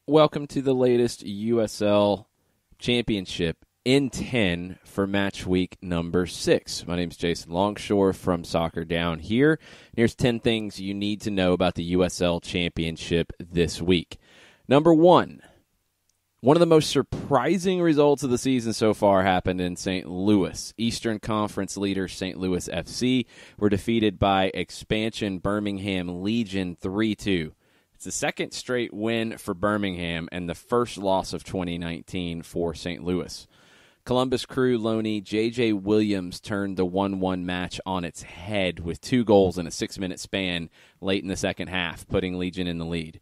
Welcome to the latest USL Championship in 10 for Matchweek number 6. My name is Jason Longshore from Soccer Down here. Here's 10 things you need to know about the USL Championship this week. Number 1, one of the most surprising results of the season so far happened in St. Louis. Eastern Conference leader St. Louis FC were defeated by expansion Birmingham Legion 3-2. It's the second straight win for Birmingham and the first loss of 2019 for St. Louis. Columbus Crew loanee J.J. Williams turned the 1-1 match on its head with 2 goals in a 6-minute span late in the second half, putting Legion in the lead.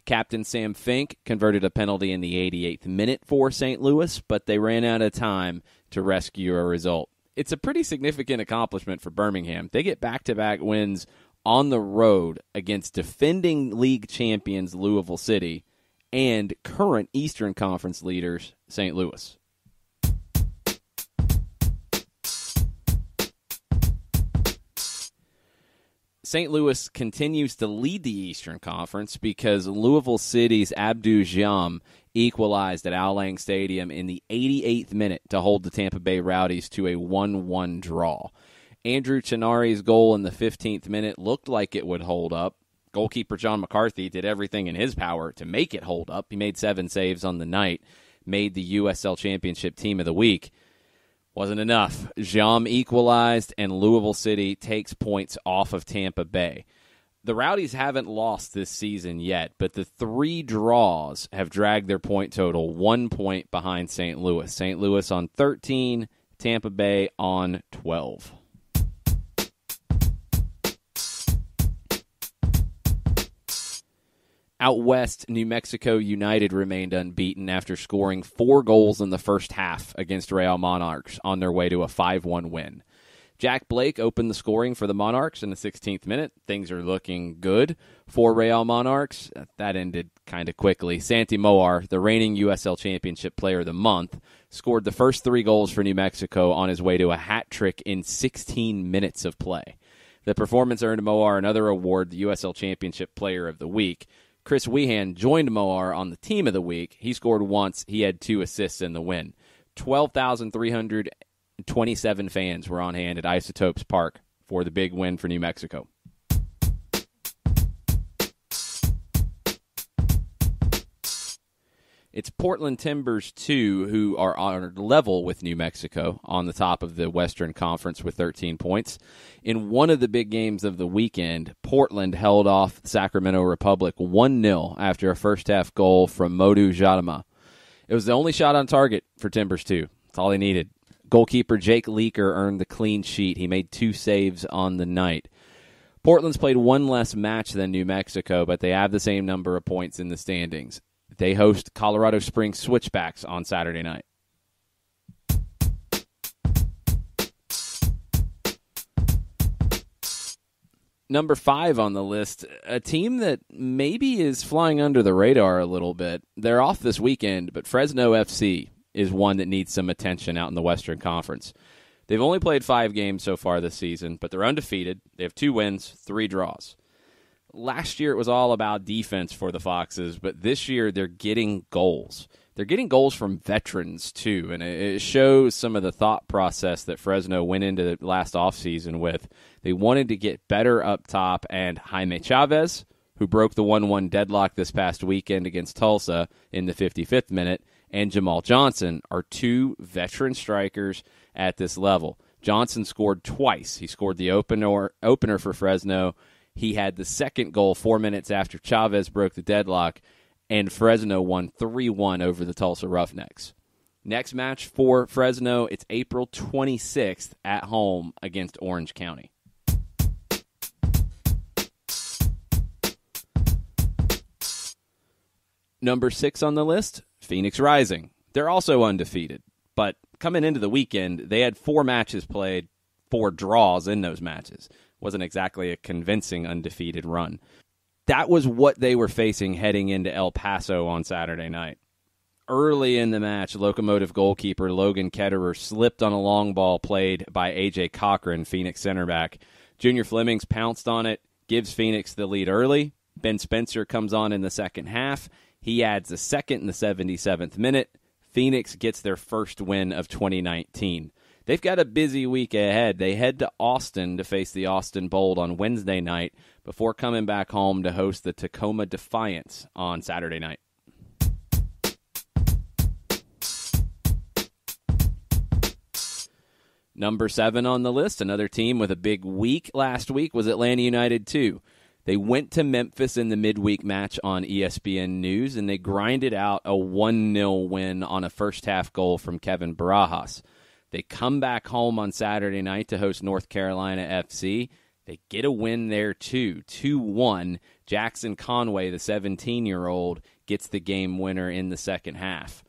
Captain Sam Fink converted a penalty in the 88th minute for St. Louis, but they ran out of time to rescue a result. It's a pretty significant accomplishment for Birmingham. They get back-to-back wins on the road against defending league champions Louisville City and current Eastern Conference leaders St. Louis. St. Louis continues to lead the Eastern Conference because Louisville City's Abdou Diam equalized at Al Lang Stadium in the 88th minute to hold the Tampa Bay Rowdies to a 1-1 draw. Andrew Chinari's goal in the 15th minute looked like it would hold up. Goalkeeper John McCarthy did everything in his power to make it hold up. He made 7 saves on the night, made the USL Championship Team of the Week. Wasn't enough. Diam equalized, and Louisville City takes points off of Tampa Bay. The Rowdies haven't lost this season yet, but the 3 draws have dragged their point total 1 point behind St. Louis. St. Louis on 13, Tampa Bay on 12. Out west, New Mexico United remained unbeaten after scoring 4 goals in the first half against Real Monarchs on their way to a 5-1 win. Jack Blake opened the scoring for the Monarchs in the 16th minute. Things are looking good for Real Monarchs. That ended kind of quickly. Santi Moar, the reigning USL Championship Player of the Month, scored the first 3 goals for New Mexico on his way to a hat trick in 16 minutes of play. The performance earned Moar another award, the USL Championship Player of the Week. Chris Wehan joined Moar on the Team of the Week. He scored once. He had 2 assists in the win. 12,327 fans were on hand at Isotopes Park for the big win for New Mexico. It's Portland Timbers 2 who are on level with New Mexico on the top of the Western Conference with 13 points. In one of the big games of the weekend, Portland held off Sacramento Republic 1-0 after a first-half goal from Modou Jadama. It was the only shot on target for Timbers 2. That's all they needed. Goalkeeper Jake Leaker earned the clean sheet. He made 2 saves on the night. Portland's played 1 less match than New Mexico, but they have the same number of points in the standings. They host Colorado Springs Switchbacks on Saturday night. Number 5 on the list, a team that maybe is flying under the radar a little bit. They're off this weekend, but Fresno FC is one that needs some attention out in the Western Conference. They've only played 5 games so far this season, but they're undefeated. They have 2 wins, 3 draws. Last year it was all about defense for the Foxes, but this year they're getting goals. They're getting goals from veterans, too, and it shows some of the thought process that Fresno went into the last offseason with. They wanted to get better up top, and Jaime Chavez, who broke the 1-1 deadlock this past weekend against Tulsa in the 55th minute, and Jamal Johnson are 2 veteran strikers at this level. Johnson scored twice. He scored the opener for Fresno. He had the second goal 4 minutes after Chavez broke the deadlock, and Fresno won 3-1 over the Tulsa Roughnecks. Next match for Fresno, it's April 26th at home against Orange County. Number 6 on the list, Phoenix Rising. They're also undefeated, but coming into the weekend, they had 4 matches played, 4 draws in those matches. Wasn't exactly a convincing undefeated run. That was what they were facing heading into El Paso on Saturday night. Early in the match, Locomotive goalkeeper Logan Ketterer slipped on a long ball played by A.J. Cochran, Phoenix center back. Junior Flemings pounced on it, gives Phoenix the lead early. Ben Spencer comes on in the second half. He adds a second in the 77th minute. Phoenix gets their first win of 2019. They've got a busy week ahead. They head to Austin to face the Austin Bold on Wednesday night before coming back home to host the Tacoma Defiance on Saturday night. Number 7 on the list, another team with a big week last week, was Atlanta United 2. They went to Memphis in the midweek match on ESPN News, and they grinded out a 1-0 win on a first-half goal from Kevin Barajas. They come back home on Saturday night to host North Carolina FC. They get a win there, too, 2-1. Jackson Conway, the 17-year-old, gets the game winner in the second half.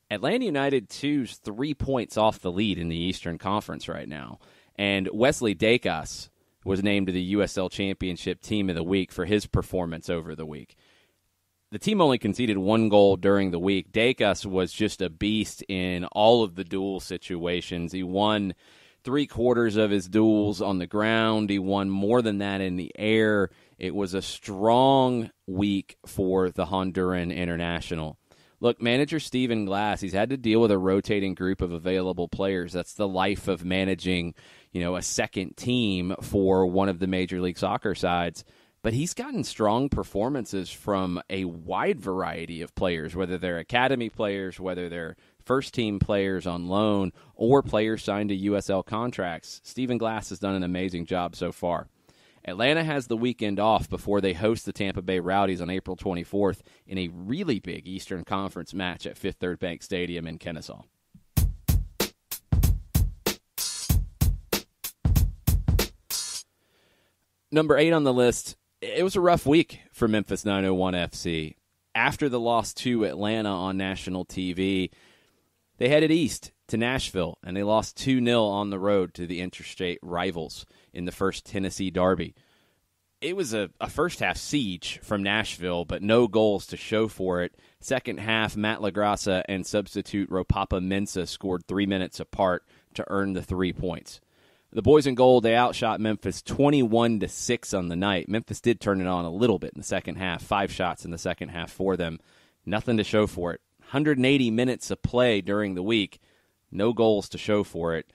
Atlanta United 2's 3 points off the lead in the Eastern Conference right now. And Wesley Dacus was named to the USL Championship Team of the Week for his performance over the week. The team only conceded 1 goal during the week. Dacus was just a beast in all of the duel situations. He won 3/4 of his duels on the ground. He won more than that in the air. It was a strong week for the Honduran international. Look, manager Stephen Glass, he's had to deal with a rotating group of available players. That's the life of managing, a second team for one of the Major League Soccer sides. But he's gotten strong performances from a wide variety of players, whether they're academy players, whether they're first-team players on loan, or players signed to USL contracts. Stephen Glass has done an amazing job so far. Atlanta has the weekend off before they host the Tampa Bay Rowdies on April 24th in a really big Eastern Conference match at Fifth Third Bank Stadium in Kennesaw. Number 8 on the list, it was a rough week for Memphis 901 FC. After the loss to Atlanta on national TV, they headed east to Nashville, and they lost 2-0 on the road to the interstate rivals in the first Tennessee derby. It was a first-half siege from Nashville, but no goals to show for it. Second half, Matt LaGrassa and substitute Ropapa Mensah scored 3 minutes apart to earn the 3 points. The boys in gold, they outshot Memphis 21-6 on the night. Memphis did turn it on a little bit in the second half, 5 shots in the second half for them. Nothing to show for it. 180 minutes of play during the week, no goals to show for it.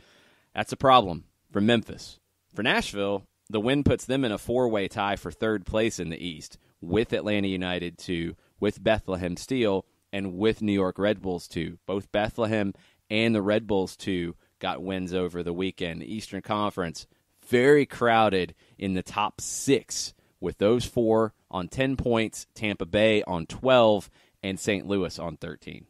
That's a problem for Memphis. For Nashville, the win puts them in a 4-way tie for third place in the East, with Atlanta United 2, with Bethlehem Steel, and with New York Red Bulls 2. Both Bethlehem and the Red Bulls 2 got wins over the weekend. The Eastern Conference, very crowded in the top 6, with those 4 on 10 points, Tampa Bay on 12, and St. Louis on 13.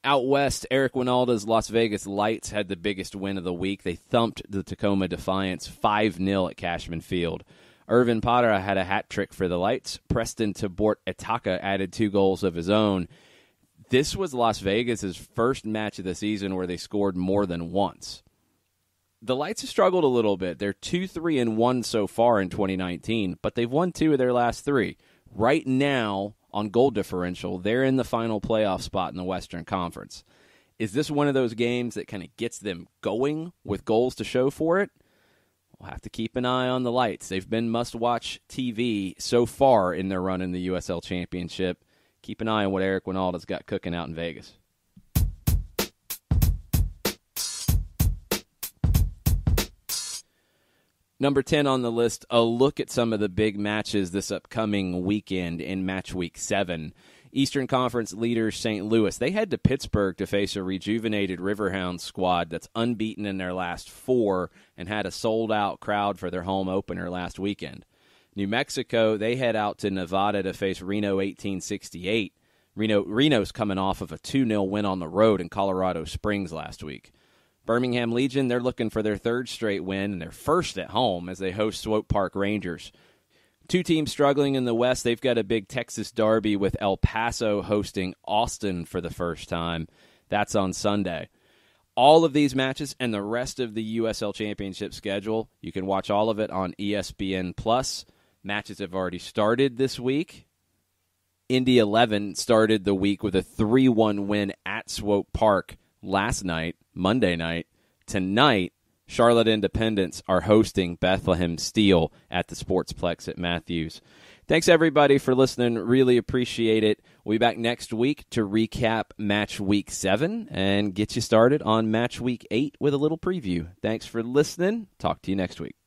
Out west, Eric Winalda's Las Vegas Lights had the biggest win of the week. They thumped the Tacoma Defiance 5-0 at Cashman Field. Irvin Potter had a hat trick for the Lights. Preston Tabort Etaka added 2 goals of his own. This was Las Vegas's first match of the season where they scored more than once. The Lights have struggled a little bit. They're 2-3-1 so far in 2019, but they've won 2 of their last 3. Right now, on goal differential, they're in the final playoff spot in the Western Conference. Is this one of those games that kind of gets them going with goals to show for it? We'll have to keep an eye on the Lights. They've been must-watch TV so far in their run in the USL Championship. Keep an eye on what Eric Winalda's got cooking out in Vegas. Number 10 on the list, a look at some of the big matches this upcoming weekend in Matchweek 7. Eastern Conference leaders St. Louis, they head to Pittsburgh to face a rejuvenated Riverhounds squad that's unbeaten in their last 4 and had a sold-out crowd for their home opener last weekend. New Mexico, they head out to Nevada to face Reno 1868. Reno's coming off of a 2-0 win on the road in Colorado Springs last week. Birmingham Legion, they're looking for their 3rd straight win and their first at home as they host Swope Park Rangers. 2 teams struggling in the West. They've got a big Texas derby with El Paso hosting Austin for the first time. That's on Sunday. All of these matches and the rest of the USL Championship schedule, you can watch all of it on ESPN+. Matches have already started this week. Indy 11 started the week with a 3-1 win at Swope Park last night, Monday night. Tonight, Charlotte Independence are hosting Bethlehem Steel at the Sportsplex at Matthews. Thanks, everybody, for listening. Really appreciate it. We'll be back next week to recap Match Week 7 and get you started on Match Week 8 with a little preview. Thanks for listening. Talk to you next week.